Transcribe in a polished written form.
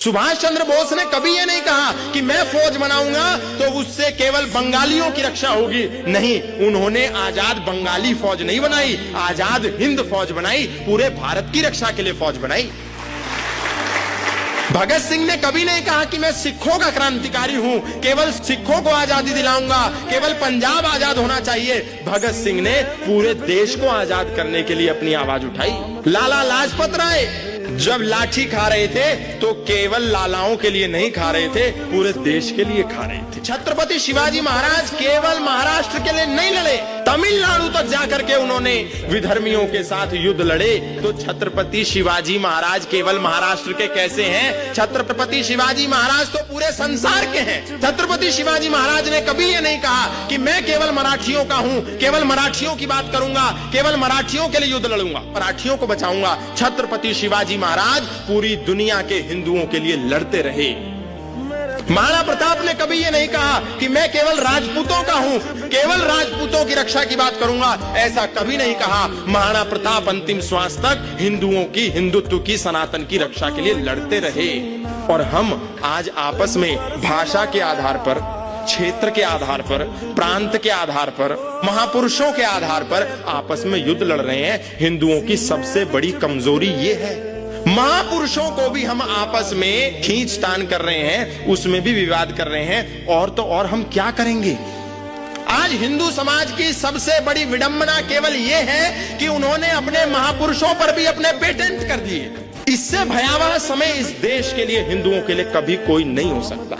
सुभाष चंद्र बोस ने कभी ये नहीं कहा कि मैं फौज बनाऊंगा तो उससे केवल बंगालियों की रक्षा होगी। नहीं, उन्होंने आजाद बंगाली फौज नहीं बनाई, आजाद हिंद फौज बनाई, पूरे भारत की रक्षा के लिए फौज बनाई। भगत सिंह ने कभी नहीं कहा कि मैं सिखों का क्रांतिकारी हूं, केवल सिखों को आजादी दिलाऊंगा, केवल पंजाब आजाद होना चाहिए। भगत सिंह ने पूरे देश को आजाद करने के लिए अपनी आवाज उठाई। लाला लाजपत राय जब लाठी खा रहे थे तो केवल लालाओं के लिए नहीं खा रहे थे, पूरे देश के लिए खा रहे थे। छत्रपति शिवाजी महाराज केवल महाराष्ट्र के लिए नहीं लड़े, तमिलनाडु तक जाकर के उन्होंने विधर्मियों के साथ युद्ध लड़े। तो छत्रपति शिवाजी महाराज केवल महाराष्ट्र के कैसे हैं? छत्रपति शिवाजी महाराज तो पूरे संसार के हैं। छत्रपति शिवाजी महाराज ने कभी ये नहीं कहा कि मैं केवल मराठियों का हूं, केवल मराठियों की बात करूंगा, केवल मराठियों के लिए युद्ध लड़ूंगा, मराठियों को बचाऊंगा। छत्रपति शिवाजी महाराज पूरी दुनिया के हिंदुओं के लिए लड़ते रहे। महाराणा प्रताप ने कभी ये नहीं कहा कि मैं केवल राजपूतों का हूं, केवल राजपूतों की रक्षा की बात करूंगा, ऐसा कभी नहीं कहा। महाराणा प्रताप अंतिम श्वास तक हिंदुओं की, हिंदुत्व की, सनातन की रक्षा के लिए लड़ते रहे। और हम आज आपस में भाषा के आधार पर, क्षेत्र के आधार पर, प्रांत के आधार पर, महापुरुषों के आधार पर आपस में युद्ध लड़ रहे हैं। हिंदुओं की सबसे बड़ी कमजोरी ये है। महापुरुषों को भी हम आपस में खींचतान कर रहे हैं, उसमें भी विवाद कर रहे हैं। और तो और हम क्या करेंगे? आज हिंदू समाज की सबसे बड़ी विडंबना केवल यह है कि उन्होंने अपने महापुरुषों पर भी अपने पेटेंट कर दिए। इससे भयावह समय इस देश के लिए, हिंदुओं के लिए कभी कोई नहीं हो सकता।